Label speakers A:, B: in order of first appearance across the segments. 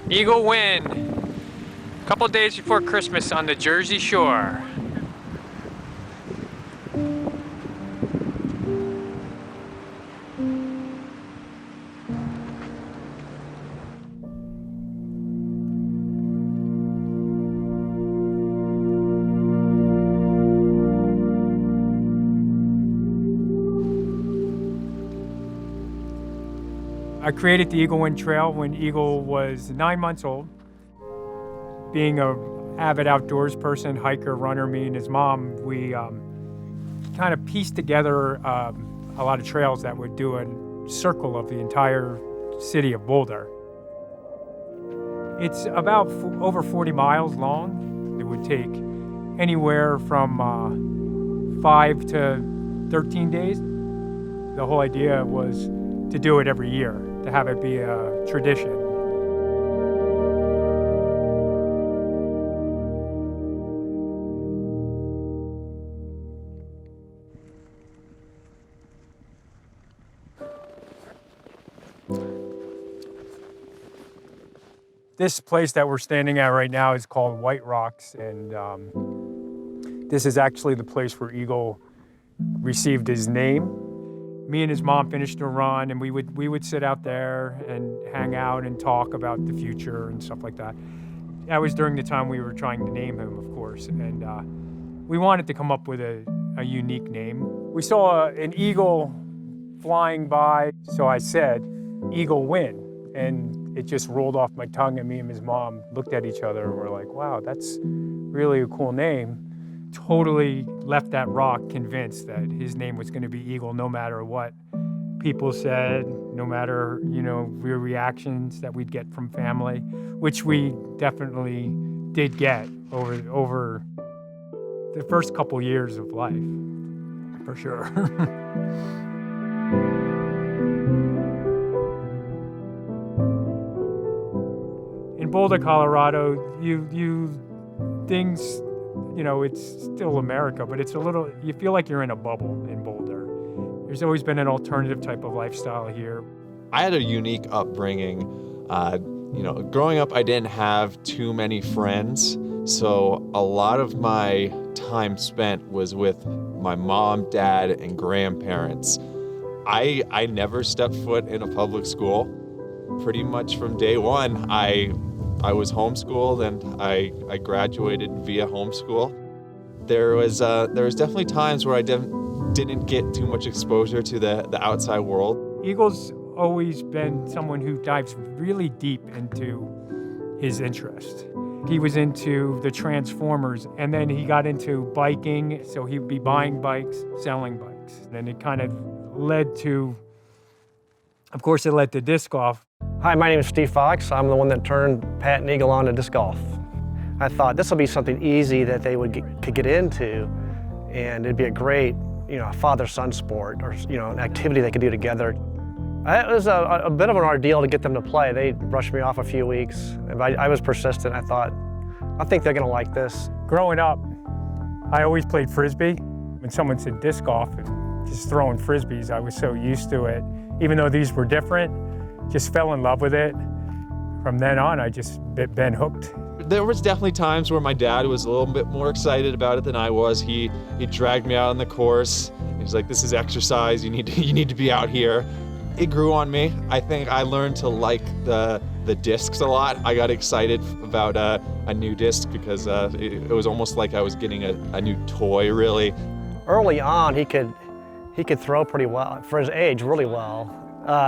A: Eagle win. A couple days before Christmas on the Jersey Shore. I created the Eagle Win Trail when Eagle was 9 months old. Being an avid outdoors person, hiker, runner, me and his mom, we kind of pieced together a lot of trails that would do a circle of the entire city of Boulder. It's about over 40 miles long. It would take anywhere from 5 to 13 days. The whole idea was to do it every year, to have it be a tradition. This place that we're standing at right now is called White Rocks, and this is actually the place where Eagle received his name. Me and his mom finished a run, and we would sit out there and hang out and talk about the future and stuff like that. That was during the time we were trying to name him, of course, and we wanted to come up with a unique name. We saw an eagle flying by, so I said, Eagle Win, and it just rolled off my tongue, and me and his mom looked at each other and were like, wow, that's really a cool name. Totally left that rock convinced that his name was going to be Eagle no matter what people said, no matter, real reactions that we'd get from family, which we definitely did get over the first couple years of life, for sure. In Boulder, Colorado, things, it's still America, but it's you feel like you're in a bubble in Boulder. There's always been an alternative type of lifestyle here.
B: I had a unique upbringing. Growing up, I didn't have too many friends, so a lot of my time spent was with my mom, dad, and grandparents. I never stepped foot in a public school. Pretty much from day one, I was homeschooled, and I graduated via homeschool. There was definitely times where I didn't get too much exposure to the outside world.
A: Eagle's always been someone who dives really deep into his interest. He was into the Transformers, and then he got into biking, so he'd be buying bikes, selling bikes. And it kind of led to, of course, it led to disc golf.
C: Hi, my name is Steve Fox. I'm the one that turned Pat and Eagle on to disc golf. I thought this would be something easy that they could get into, and it'd be a great, father-son sport, or an activity they could do together. It was a bit of an ordeal to get them to play. They brushed me off a few weeks, and I was persistent. I thought, I think they're going to like this.
A: Growing up, I always played Frisbee. When someone said disc golf and just throwing Frisbees, I was so used to it. Even though these were different, just fell in love with it. From then on, I just been hooked.
B: There was definitely times where my dad was a little bit more excited about it than I was. He dragged me out on the course. He's like, "This is exercise. You need to be out here." It grew on me. I think I learned to like the discs a lot. I got excited about a new disc because it was almost like I was getting a new toy, really.
C: Early on, he could throw pretty well for his age, really well.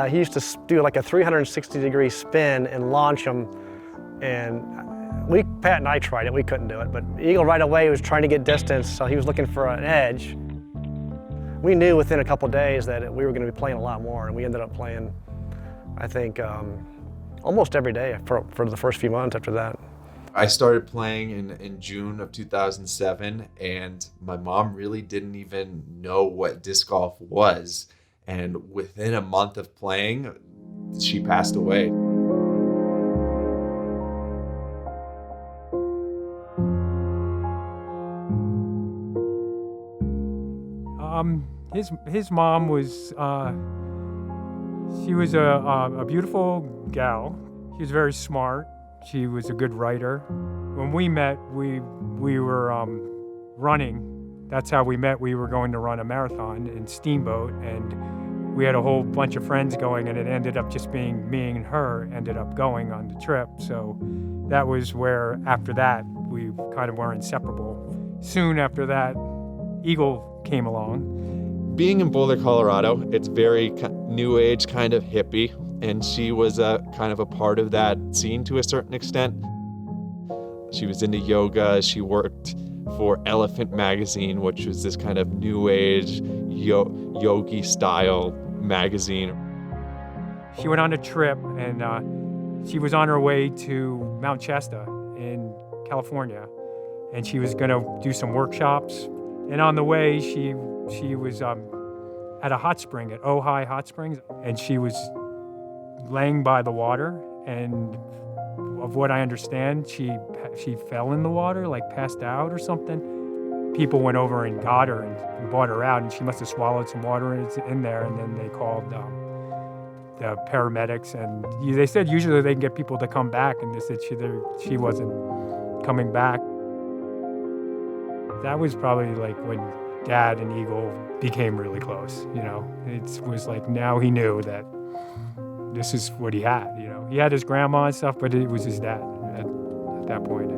C: He used to do like a 360-degree spin and launch them, and Pat and I tried it. We couldn't do it, but Eagle right away was trying to get distance, so he was looking for an edge. We knew within a couple days that we were going to be playing a lot more, and we ended up playing, I think, almost every day for the first few months after that.
B: I started playing in June of 2007, and my mom really didn't even know what disc golf was. And within a month of playing, she passed away.
A: His mom was, she was a beautiful gal. She was very smart, She was a good writer. When we met, we were running. That's how we met. We were going to run a marathon in Steamboat, and we had a whole bunch of friends going, and it ended up just being me and her ended up going on the trip. So that was where, after that, we kind of were inseparable. Soon after that, Eagle came along.
B: Being in Boulder, Colorado, it's very new age, kind of hippie, and she was kind of a part of that scene to a certain extent. She was into yoga. She worked for Elephant magazine, which was this kind of new age yogi style magazine.
A: She went on a trip, and she was on her way to Mount Shasta in California, and she was going to do some workshops. And on the way, she was at a hot spring at Ojai Hot Springs, and she was laying by the water, and of what I understand, she fell in the water, like passed out or something. People went over and got her and brought her out, and she must have swallowed some water in there, and then they called the paramedics, and they said usually they can get people to come back, and they said she wasn't coming back. That was probably like when Dad and Eagle became really close, you know. It was like now he knew that this is what he had, you know. He had his grandma and stuff, but it was his dad at that point.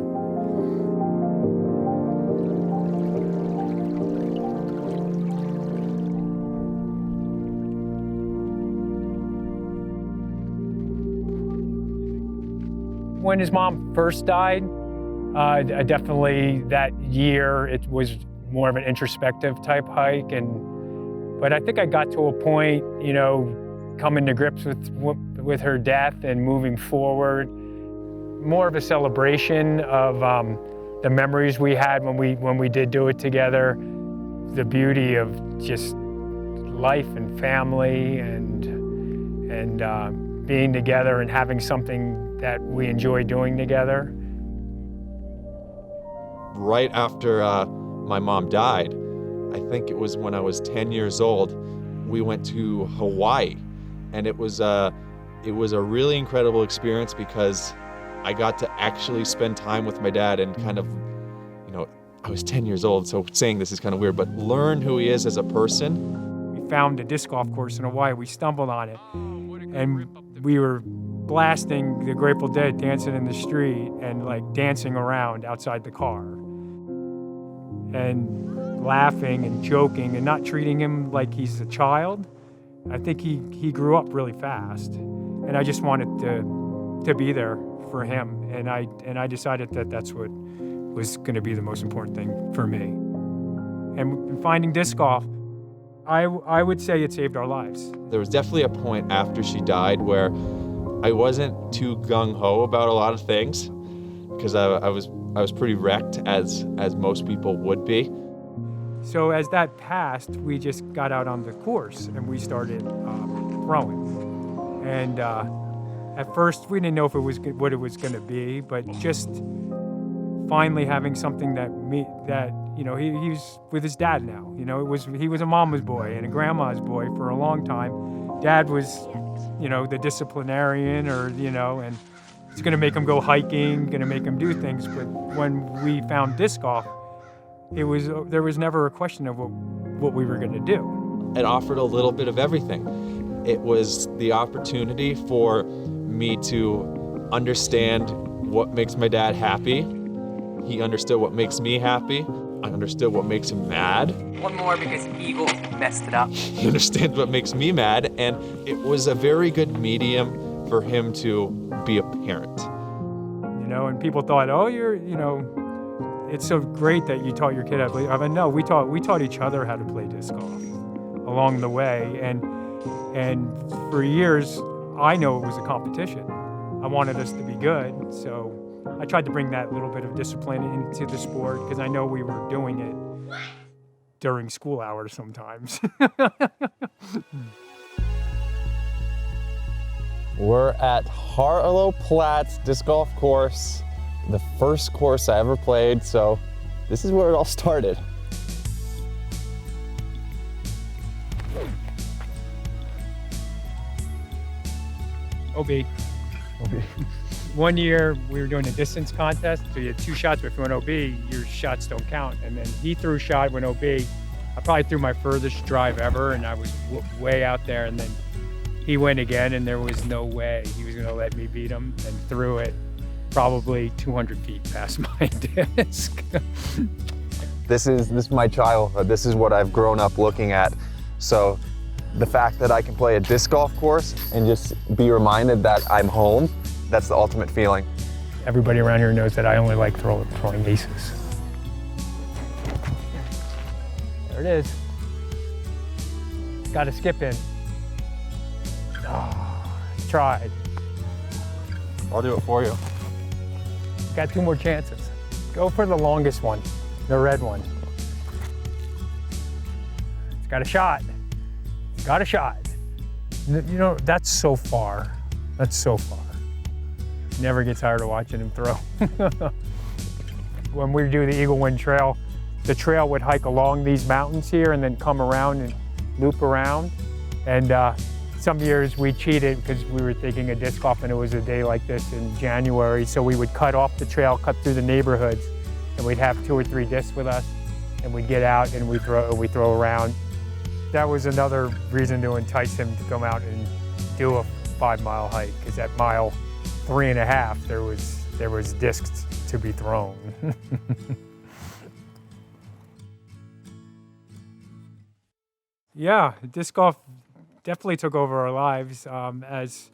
A: When his mom first died, definitely that year it was more of an introspective type hike, but I think I got to a point, you know, coming to grips with her death and moving forward, more of a celebration of the memories we had when we did do it together, the beauty of just life and family and being together and having something that we enjoy doing together.
B: Right after my mom died, I think it was when I was 10 years old, we went to Hawaii, and it was a really incredible experience because I got to actually spend time with my dad and kind of, you know, I was 10 years old, so saying this is kind of weird, but learn who he is as a person.
A: We found a disc golf course in Hawaii. We stumbled on it, and we were blasting the Grateful Dead, dancing in the street and like dancing around outside the car and laughing and joking and not treating him like he's a child. I think he grew up really fast, and I just wanted to be there for him, and I decided that that's what was going to be the most important thing for me. And finding disc golf, I would say it saved our lives.
B: There was definitely a point after she died where I wasn't too gung-ho about a lot of things because I was pretty wrecked as most people would be.
A: So as that passed, we just got out on the course and we started throwing. And at first we didn't know if it was what it was going to be, but just finally having something that you know, he's with his dad now. You know, he was a mama's boy and a grandma's boy for a long time. Dad was, you know, the disciplinarian, or you know, and it's going to make him go hiking, going to make him do things. But when we found disc golf, there was never a question of what we were going to do.
B: It offered a little bit of everything. It was the opportunity for me to understand what makes my dad happy. He understood what makes me happy. I understood what makes him mad.
D: One more because Eagle messed it up.
B: He understands what makes me mad, and it was a very good medium for him to be a parent.
A: You know, and people thought, oh, you know, it's so great that you taught your kid how to play. I mean, no, we taught each other how to play disc golf along the way, and for years, I know it was a competition. I wanted us to be good, so I tried to bring that little bit of discipline into the sport because I know we were doing it during school hours sometimes.
E: We're at Harlow Platts Disc Golf Course, the first course I ever played, so this is where it all started.
A: OB. One year we were doing a distance contest, so you had 2 shots, but if you went OB, your shots don't count. And then he threw a shot, went OB. I probably threw my furthest drive ever, and I was way out there. And then he went again, and there was no way he was going to let me beat him, and threw it probably 200 feet past my disc.
E: This is my childhood. This is what I've grown up looking at. So the fact that I can play a disc golf course and just be reminded that I'm home, that's the ultimate feeling.
A: Everybody around here knows that I only like throwing aces. There it is. Got to skip in. Oh, tried.
E: I'll do it for you.
A: Got 2 more chances. Go for the longest one, the red one. It's got a shot. It's got a shot. You know, that's so far. That's so far. Never get tired of watching him throw. When we do the Eagle Wind Trail, the trail would hike along these mountains here and then come around and loop around. And some years we cheated because we were thinking of disc golf and it was a day like this in January. So we would cut off the trail, cut through the neighborhoods, and we'd have 2 or 3 discs with us, and we'd get out and we throw around. That was another reason to entice him to come out and do a 5-mile hike, because at mile 3.5 there was discs to be thrown. Yeah, disc golf definitely took over our lives as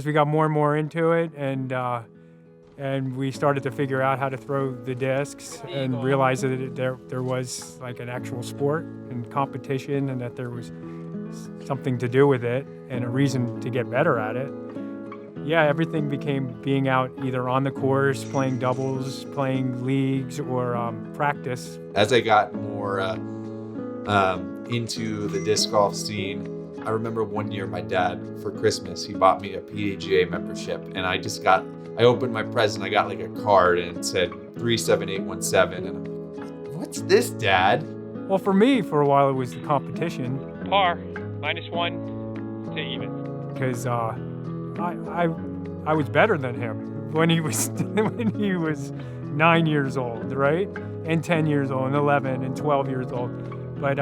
A: we got more and more into it, and we started to figure out how to throw the discs and realize that there was like an actual sport and competition, and that there was something to do with it and a reason to get better at it. Yeah, everything became being out either on the course, playing doubles, playing leagues, or practice.
B: As I got more into the disc golf scene, I remember one year my dad, for Christmas, he bought me a PDGA membership, and I opened my present, I got like a card and it said 37817, and I'm like, what's this, Dad?
A: Well, for me, for a while, it was the competition. Par, -1 to even. Because I was better than him when he was 9 years old, right? And 10 years old, and 11, and 12 years old. But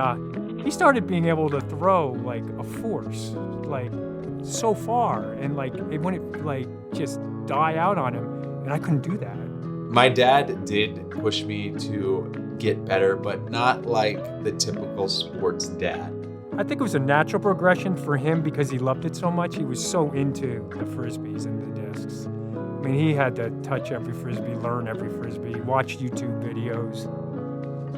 A: he started being able to throw like a force, like so far, and like it wouldn't like just die out on him, and I couldn't do that.
B: My dad did push me to get better, but not like the typical sports dad.
A: I think it was a natural progression for him because he loved it so much. He was so into the Frisbees and the discs. I mean, he had to touch every Frisbee, learn every Frisbee, watch YouTube videos.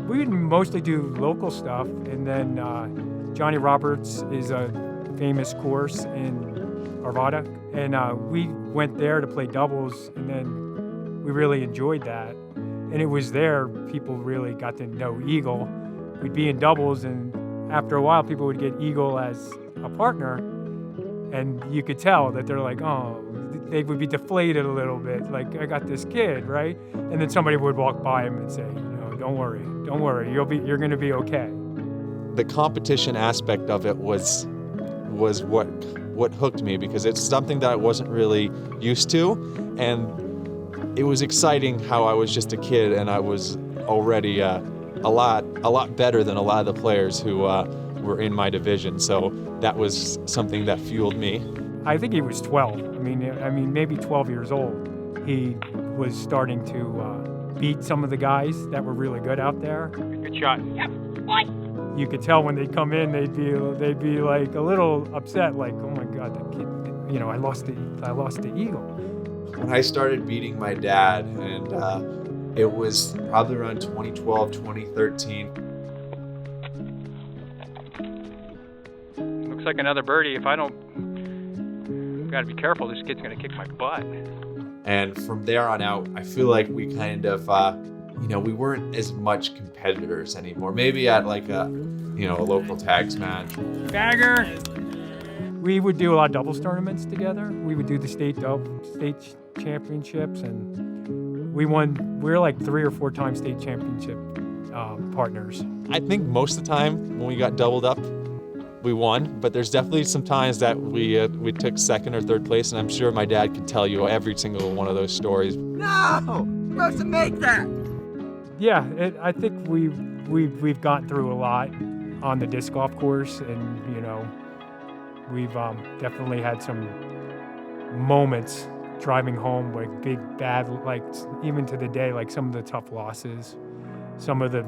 A: We would mostly do local stuff, and then Johnny Roberts is a famous course in Arvada, and we went there to play doubles, and then we really enjoyed that. And it was there people really got to know Eagle. We'd be in doubles, and after a while people would get Eagle as a partner, and you could tell that they're like, oh, they would be deflated a little bit, like, I got this kid, right? And then somebody would walk by him and say, don't worry, you're gonna be okay.
B: The competition aspect of it was what hooked me, because it's something that I wasn't really used to, and it was exciting how I was just a kid and I was already a lot better than a lot of the players who were in my division. So that was something that fueled me.
A: I think he was 12. I mean, maybe 12 years old. He was starting to beat some of the guys that were really good out there. Good shot. Yep. What? You could tell when they'd come in, they'd be like a little upset, like, oh my God, that kid, I lost the Eagle.
B: When I started beating my dad, and it was probably around 2012, 2013.
A: Looks like another birdie. If I don't, gotta be careful. This kid's gonna kick my butt.
B: And from there on out, I feel like we kind of, we weren't as much competitors anymore. Maybe at like a local tags match.
A: Bagger. We would do a lot of doubles tournaments together. We would do the state championships, and we were like 3 or 4 times state championship partners.
B: I think most of the time when we got doubled up, we won, but there's definitely some times that we took second or third place, and I'm sure my dad could tell you every single one of those stories.
F: No! You're supposed to make that!
A: Yeah, I think we've gotten through a lot on the disc golf course, and you know, we've definitely had some moments driving home, like big bad, like even to the day, like some of the tough losses, some of the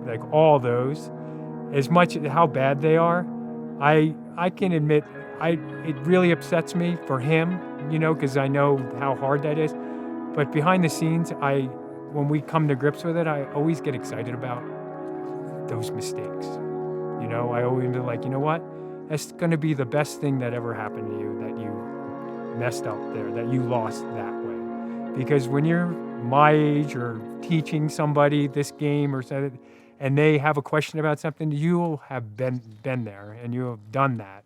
A: like all those. As much as how bad they are, I can admit it really upsets me for him, you know, because I know how hard that is. But behind the scenes, when we come to grips with it, I always get excited about those mistakes. You know, I always be like, you know what? That's going to be the best thing that ever happened to you, that you messed up there, that you lost that way. Because when you're my age or teaching somebody this game or something, and they have a question about something, you'll have been there and you have done that.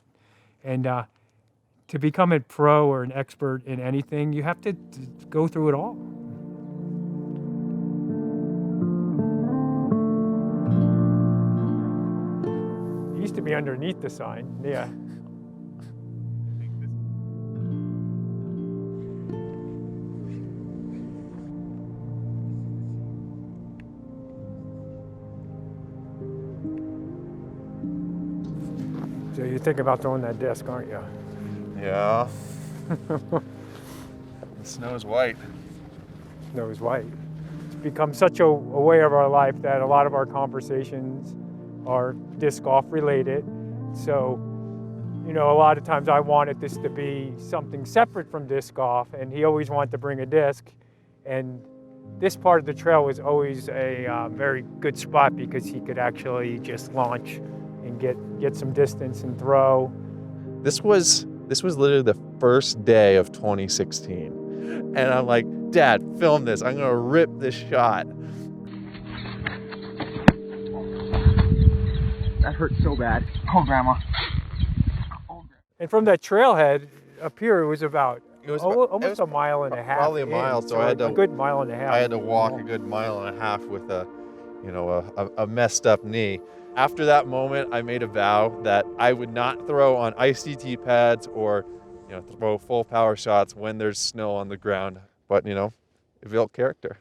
A: And to become a pro or an expert in anything, you have to go through it all. It used to be underneath the sign, yeah. So you think about throwing that disc, aren't you?
E: Yeah. The snow's white.
A: Snow is white. It's become such a way of our life that a lot of our conversations are disc golf related. So, you know, a lot of times I wanted this to be something separate from disc golf, and he always wanted to bring a disc. And this part of the trail was always a very good spot because he could actually just launch and get some distance and throw.
B: This was literally the first day of 2016. And I'm like, Dad, film this. I'm gonna rip this shot.
F: That hurt so bad. Oh, Grandma.
A: And from that trailhead up here, it was about almost a mile and a half.
B: Probably a mile, so I had to
A: a good mile and a half.
B: I had to walk a good mile and a half with a messed up knee. After that moment, I made a vow that I would not throw on ICT pads or, you know, throw full power shots when there's snow on the ground. But, you know, it built character.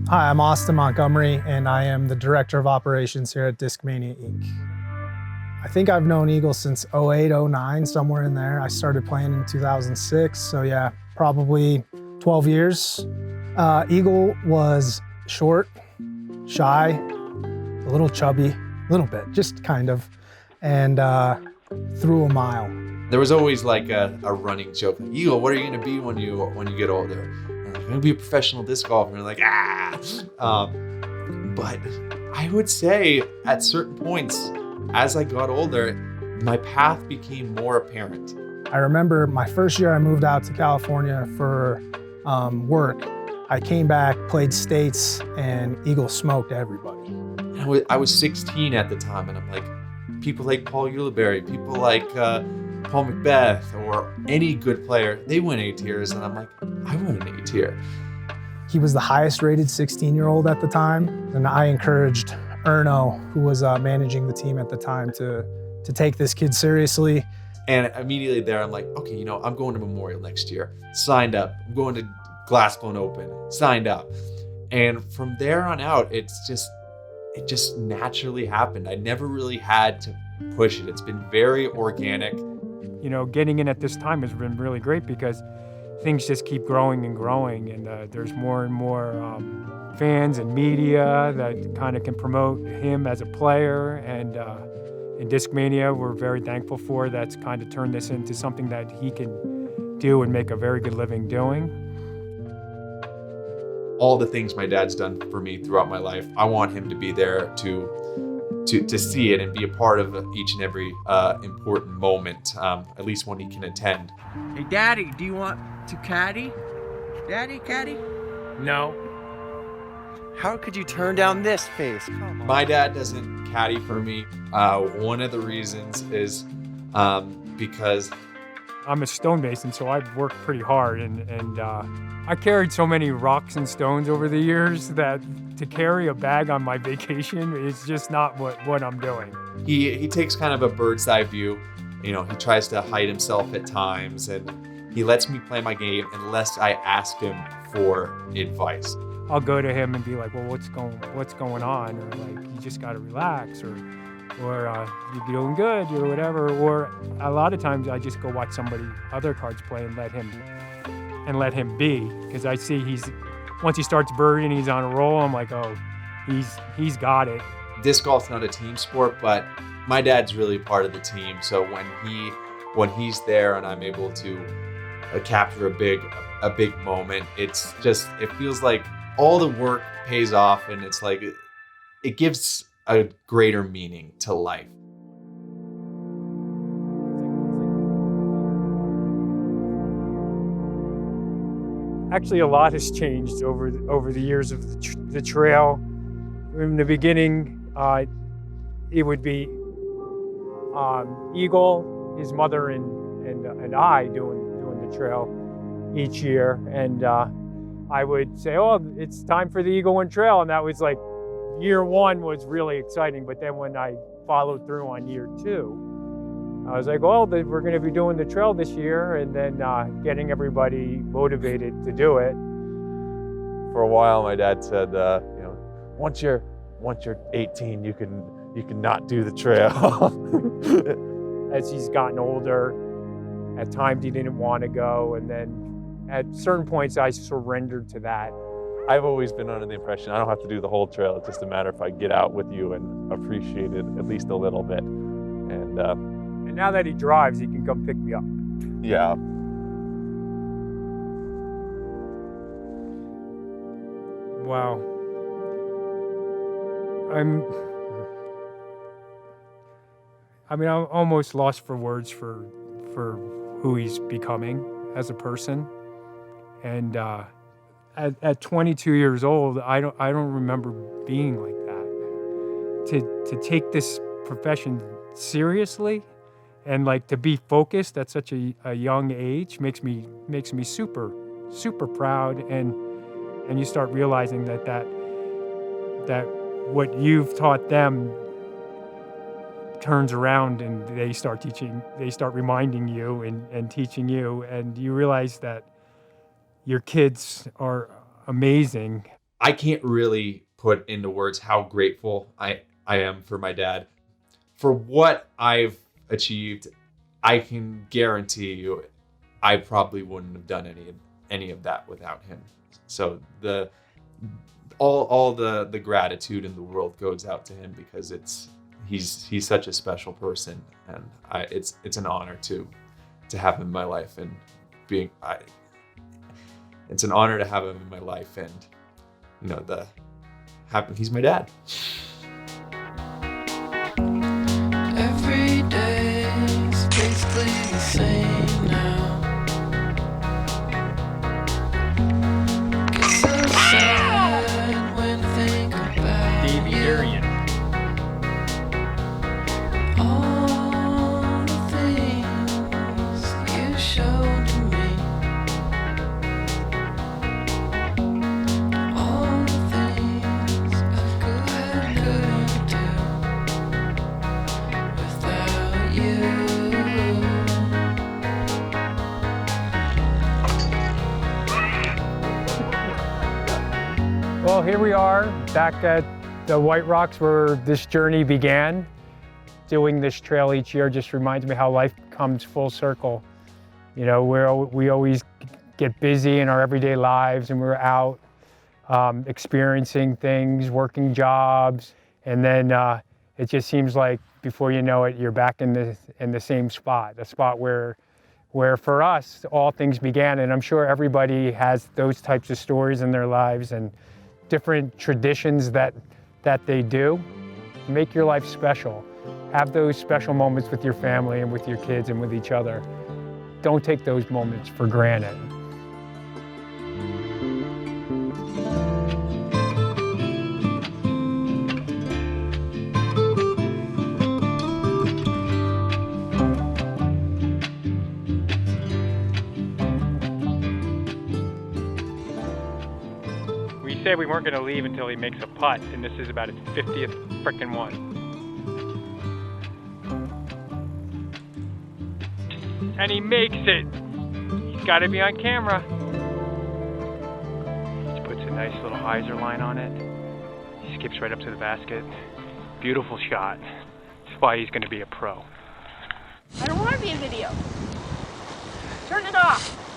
G: Hi, I'm Austin Montgomery, and I am the Director of Operations here at Discmania Inc. I think I've known Eagle since 08, 09, somewhere in there. I started playing in 2006, so yeah, probably 12 years. Eagle was short, shy, a little chubby, a little bit, just kind of, and threw a mile.
B: There was always like a running joke, like, Eagle, what are you gonna be when you get older? And I'm gonna be a professional disc golfer. And like, but I would say at certain points, as I got older, my path became more apparent.
G: I remember my first year I moved out to California for work. I came back, played states, and Eagle smoked everybody.
B: I was 16 at the time, and I'm like, people like Paul Ulibarri, people like Paul Macbeth, or any good player, they win A tiers, and I'm like, I want an A tier.
G: He was the highest rated 16-year-old at the time, and I encouraged Erno, who was managing the team at the time, to take this kid seriously.
B: And immediately there, I'm like, okay, you know, I'm going to Memorial next year. Signed up. I'm going to Glassbone Open. Signed up. And from there on out, it just naturally happened. I never really had to push it. It's been very organic.
A: You know, getting in at this time has been really great because things just keep growing and growing, and there's more and more fans and media that kind of can promote him as a player. And in Discmania, we're very thankful for that's kind of turned this into something that he can do and make a very good living doing.
B: All the things my dad's done for me throughout my life, I want him to be there to see it and be a part of each and every important moment, at least when he can attend.
F: Hey, Daddy, do you want to caddy? Daddy, caddy?
A: No.
F: How could you turn down this face? Come on.
B: My dad doesn't caddy for me. One of the reasons is because
A: I'm a stonemason, so I've worked pretty hard, and I carried so many rocks and stones over the years that to carry a bag on my vacation is just not what I'm doing.
B: He takes kind of a bird's eye view. You know, he tries to hide himself at times, and he lets me play my game unless I ask him for advice.
A: I'll go to him and be like, well, what's going on? Or like, you just gotta relax, or you're doing good, or whatever. Or a lot of times I just go watch other cards play and let him be, because I see once he starts birding, he's on a roll. I'm like, oh, he's got it.
B: Disc golf's not a team sport, but my dad's really part of the team. So when he's there and I'm able to capture a big moment, it feels like all the work pays off, and it's like it gives a greater meaning to life.
A: Actually, a lot has changed over the years of the trail. In the beginning, it would be Eagle, his mother, and I doing the trail each year, and I would say, "Oh, it's time for the Eagle One Trail," and that was like year one was really exciting. But then when I followed through on year two, I was like, well, we're going to be doing the trail this year, and then getting everybody motivated to do it.
E: For a while, my dad said, once you're 18, you can not do the trail.
A: As he's gotten older, at times he didn't want to go, and then at certain points I surrendered to that.
E: I've always been under the impression I don't have to do the whole trail. It's just a matter if I get out with you and appreciate it at least a little bit.
A: And now that he drives, he can come pick me up.
E: Yeah.
A: Wow. I'm almost lost for words for who he's becoming as a person. And at 22 years old, I don't remember being like that. To take this profession seriously and like to be focused at such a young age makes me super proud, and you start realizing that what you've taught them turns around, and they start reminding you and teaching you, and you realize that your kids are amazing.
B: I can't really put into words how grateful I am for my dad. For what I've achieved, I can guarantee you I probably wouldn't have done any of that without him. So all the gratitude in the world goes out to him, because he's such a special person, and it's an honor to have him in my life, and it's an honor to have him in my life, and he's my dad.
H: Every day's basically the same now. Get so sad when I think about
A: Davey Durian.
H: all the things you showed to me, all the things I couldn't do without you.
A: Well, here we are back at the White Rocks where this journey began. Doing this trail each year just reminds me how life comes full circle. You know, we always get busy in our everyday lives, and we're out experiencing things, working jobs, and then it just seems like before you know it, you're back in the same spot, the spot where for us all things began. And I'm sure everybody has those types of stories in their lives and different traditions that they do. Make your life special. Have those special moments with your family and with your kids and with each other. Don't take those moments for granted. said we weren't gonna leave until he makes a putt, and this is about his 50th frickin' one. And he makes it. He's gotta be on camera. He puts a nice little hyzer line on it. He skips right up to the basket. Beautiful shot. That's why he's gonna be a pro.
I: I don't want to be in video. Turn it off.